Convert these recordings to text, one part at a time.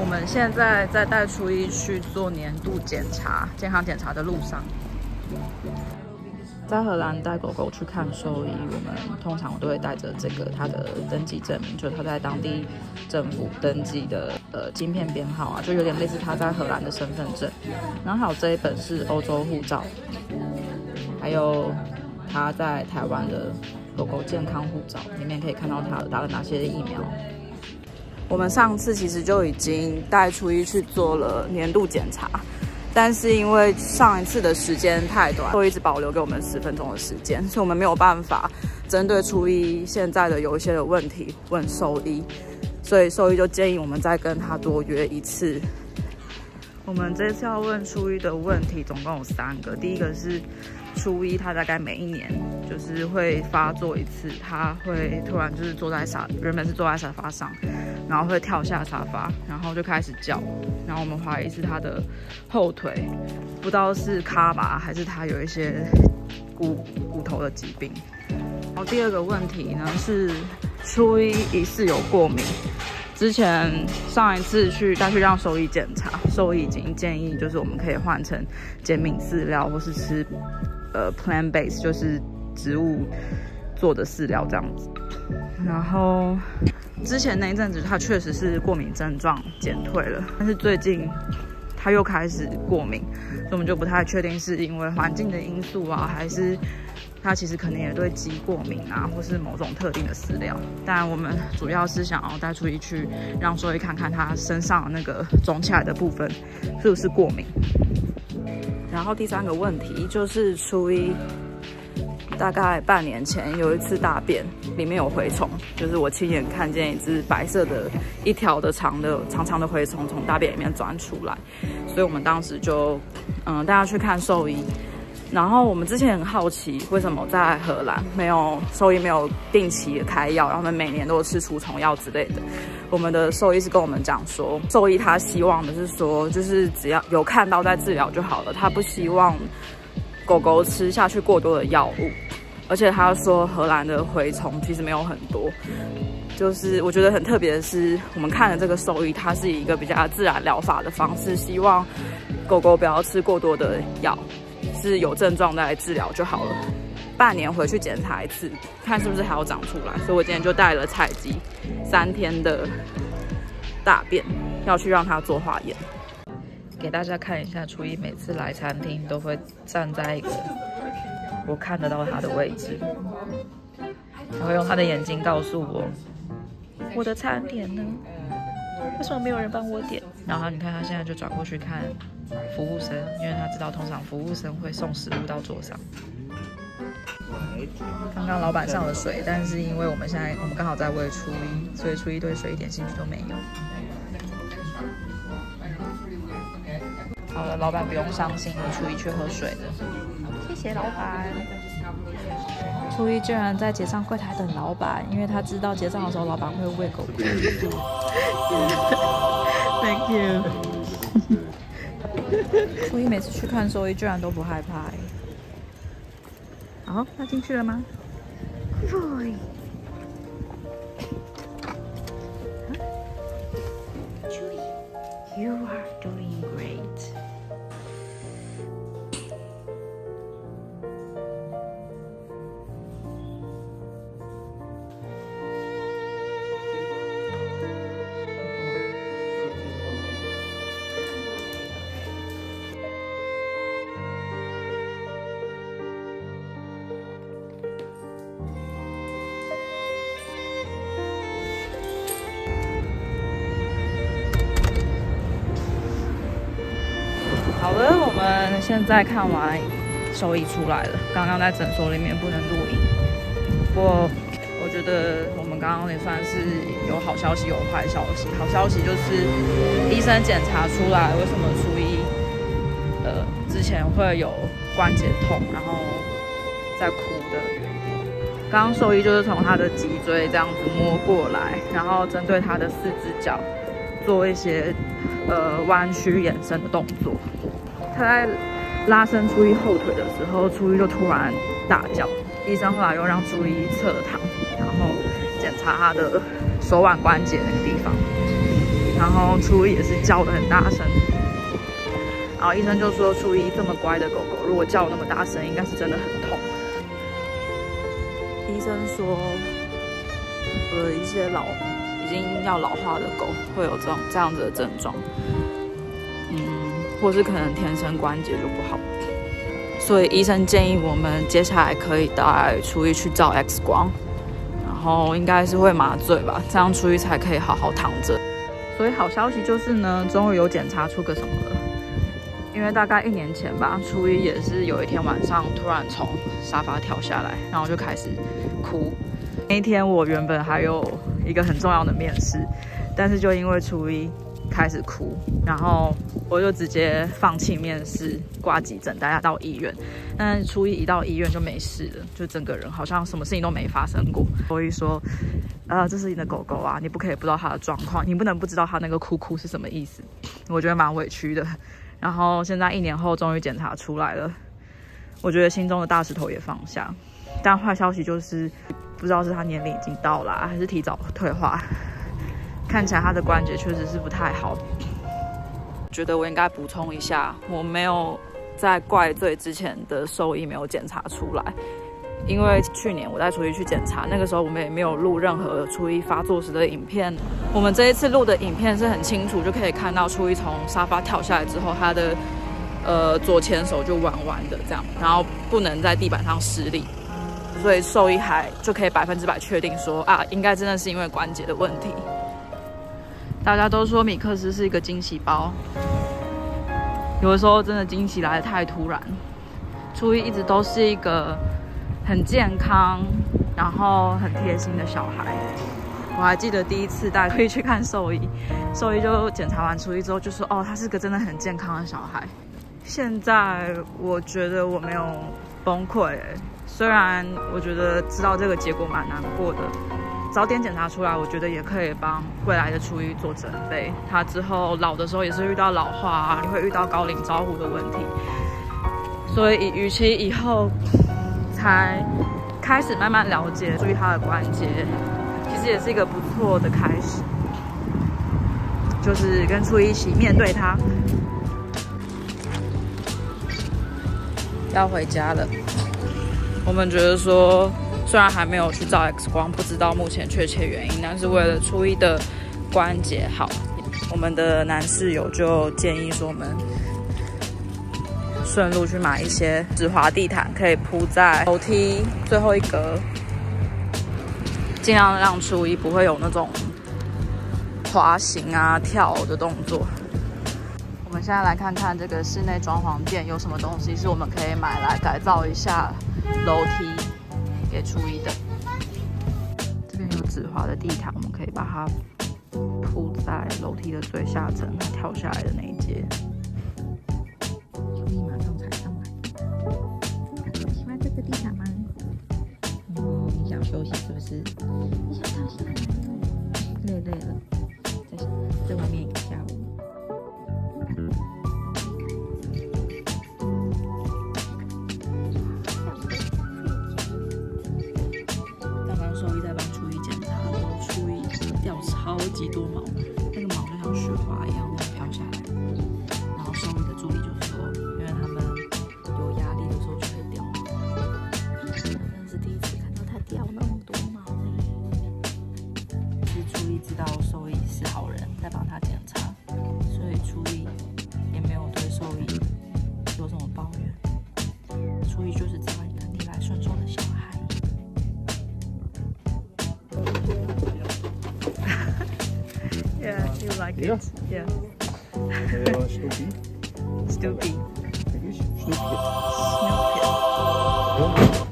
我们现在在带初一去做年度检查、健康检查的路上。在荷兰带狗狗去看兽医，我们通常都会带着这个它的登记证明，就是它在当地政府登记的晶片编号啊，就有点类似它在荷兰的身份证。然后还有这一本是欧洲护照，还有它在台湾的狗狗健康护照，里面可以看到它打了哪些疫苗。我们上次其实就已经带初一去做了年度检查。但是因为上一次的时间太短，兽医只保留给我们10分钟的时间，所以我们没有办法针对初一现在的有一些的问题问兽医，所以兽医就建议我们再跟他多约一次。我们这次要问初一的问题总共有3个，第一个是初一他大概每1年就是会发作一次，他会突然就是原本是坐在沙发上，然后会跳下沙发，然后就开始叫，然后我们怀疑是他的后腿不知道是卡吧，还是他有一些骨头的疾病。然后第二个问题呢是初一疑似有过敏。之前上一次带去让兽医检查，兽医已经建议就是我们可以换成减敏饲料，或是吃plant base 就是植物做的饲料这样子。然后之前那一阵子他确实是过敏症状减退了，但是最近他又开始过敏，所以我们就不太确定是因为环境的因素啊，还是他其实可能也对鸡过敏啊，或是某种特定的饲料。但我们主要是想要带初一去让兽医看看他身上的那个肿起来的部分是不是过敏。然后第3个问题就是初一大概半年前有一次大便里面有蛔虫，就是我亲眼看见一只白色的一条的长长的蛔虫从大便里面钻出来，所以我们当时就带他去看兽医。然后我们之前很好奇，为什么在荷兰兽医没有定期的开药，然后我们每年都有吃除虫药之类的。我们的兽医是跟我们讲说，兽医他希望的是说，就是只要有看到在治疗就好了，他不希望狗狗吃下去过多的药物。而且他说荷兰的蛔虫其实没有很多，就是我觉得很特别的是，我们看的这个兽医，他是以一个比较自然疗法的方式，希望狗狗不要吃过多的药，是有症状再来治疗就好了。半年回去检查一次，看是不是还要长出来。所以我今天就带了采集3天的大便，要去让它做化验。给大家看一下，初一每次来餐厅都会站在一个我看得到他的位置，他会用他的眼睛告诉我的餐点呢？为什么没有人帮我点？然后你看他现在就转过去看服务生，因为他知道通常服务生会送食物到桌上。刚刚老板上了水，但是因为我们刚好在喂初一，所以初一对水一点兴趣都没有。好了，老板不用伤心，我初一去喝水了。谢谢老板。初一居然在结账柜台等老板，因为他知道结账的时候老板会喂狗狗。Thank you 。初一每次去看兽医居然都不害怕。好，他进去了吗？对。You are doing great. 好了，我们现在看完兽医出来了。刚刚在诊所里面不能录影，不过我觉得我们刚刚也算是有好消息有坏消息。好消息就是医生检查出来为什么初一之前会有关节痛，然后在哭的。刚刚兽医就是从他的脊椎这样子摸过来，然后针对他的4只脚做一些弯曲延伸的动作。他在拉伸初一后腿的时候，初一就突然大叫。医生后来又让初一侧躺，然后检查他的手腕关节那个地方。然后初一也是叫得很大声。然后医生就说，初一这么乖的狗狗，如果叫那么大声，应该是真的很痛。医生说，一些已经要老化的狗会有这样子的症状，或是可能天生关节就不好，所以医生建议我们接下来可以带初一去照 X 光，然后应该是会麻醉吧，这样初一才可以好好躺着。所以好消息就是呢，终于有检查出个什么了。因为大概1年前吧，初一也是有一天晚上突然从沙发跳下来，然后就开始哭。那一天我原本还有一个很重要的面试，但是就因为初一开始哭，然后我就直接放弃面试，挂急诊，带他到医院。但是初一到医院就没事了，就整个人好像什么事情都没发生过。所以说，这是你的狗狗啊，你不可以不知道它的状况，你不能不知道它那个哭是什么意思。我觉得蛮委屈的。然后现在1年后终于检查出来了，我觉得心中的大石头也放下。但坏消息就是不知道是他年龄已经到了，还是提早退化。看起来他的关节确实是不太好。觉得我应该补充一下，我没有在怪罪之前的兽医没有检查出来，因为去年我带初一去检查，那个时候我们也没有录任何初一发作时的影片。我们这一次录的影片是很清楚，就可以看到初一从沙发跳下来之后，他的左前手就弯弯的这样，然后不能在地板上施力，所以兽医就可以100%确定说应该真的是因为关节的问题。大家都说米克斯是一个惊喜包，有的时候真的惊喜来得太突然。初一一直都是一个很健康，然后很贴心的小孩。我还记得第一次带初一去看兽医，兽医就检查完初一之后就说：“哦，他是个真的很健康的小孩。”现在我觉得我没有崩溃，虽然我觉得知道这个结果蛮难过的。早点检查出来，我觉得也可以帮未来的初一做准备。他之后老的时候也是遇到老化也会遇到高龄照护的问题，所以与其以后才开始慢慢了解，注意他的关节，其实也是一个不错的开始。就是跟初一一起面对他。要回家了，我们觉得说，虽然还没有去照 X 光，不知道目前确切原因，但是为了初一的关节好，我们的男室友就建议说，我们顺路去买一些止滑地毯，可以铺在楼梯最后一格，尽量让初一不会有那种滑行跳的动作。我们现在来看看这个室内装潢店有什么东西是我们可以买来改造一下楼梯给初一的。这边有止滑的地毯，我们可以把它铺在楼梯的最下层，它跳下来的那一阶。初一马上踩上来。喜欢这个地毯吗？你想休息是不是？你想躺下来了？累了，在外面一个下午。超级多毛，那个毛就像雪花一样那样飘下来。然后兽医的助理就说，因为他们有压力的时候就会掉毛。我真是第一次看到它掉那么多毛是初一知道兽医是好人，在帮他检查，所以初一也没有对兽医有什么抱怨。初一就是这样一个逆来顺受的小孩。Yeah, you like it. Yeah. Snoopy. Snoopy. Snoopy. Snoopy.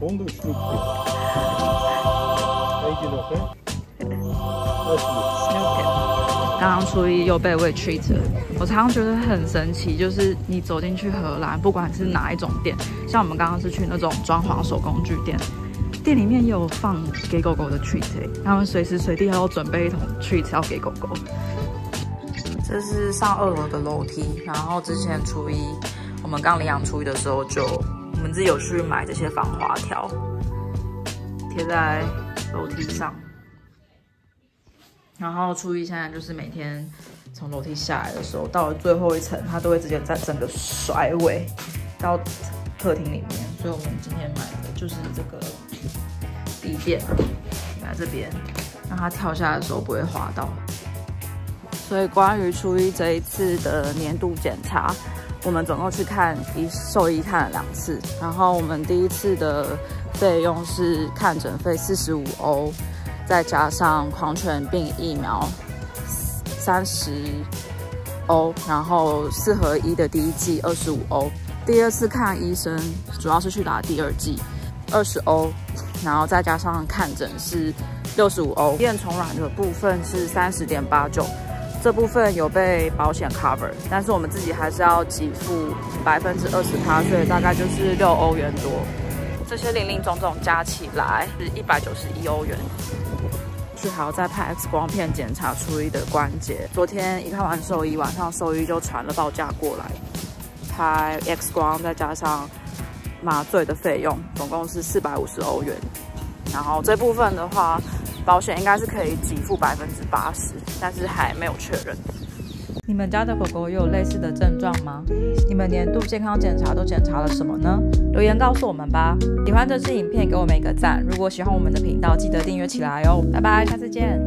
Honden Snoopy. Eentje nog, hè? Snoopy. 刚刚初一又被喂 treat 了。我常常觉得很神奇，就是你走进去荷兰，不管是哪一种店，像我们刚刚是去那种装潢手工具店。店里面也有放给狗狗的 treat， 他们随时随地还要准备一桶 treat 要给狗狗。这是上2楼的楼梯，然后之前初一我们刚领养初一的时候，我们自己有去买这些防滑条，贴在楼梯上。然后初一现在就是每天从楼梯下来的时候，到了最后一层，它都会直接在整个甩尾到客厅里面。所以我们今天买的就是这个地垫，摆在这边，让它跳下来的时候不会滑到。所以关于初一这一次的年度检查，我们总共去看兽医看了2次，然后我们第一次的费用是看诊费45欧，再加上狂犬病疫苗30欧，然后4合1的第1剂25欧。第二次看医生主要是去打第2剂，20欧，然后再加上看诊是65欧。电虫卵的部分是30.89。这部分有被保险 cover， 但是我们自己还是要给付20%，所以大概就是6欧元多。这些零零总总加起来是191欧元。还要再拍 X 光片检查初一的关节。昨天一看完兽医，晚上兽医就传了报价过来，拍 X 光再加上麻醉的费用，总共是450欧元。然后这部分的话，保险应该是可以给付80%，但是还没有确认。你们家的狗狗也有类似的症状吗？你们年度健康检查都检查了什么呢？留言告诉我们吧。喜欢这支影片，给我们一个赞。如果喜欢我们的频道，记得订阅起来哦。拜拜，下次见。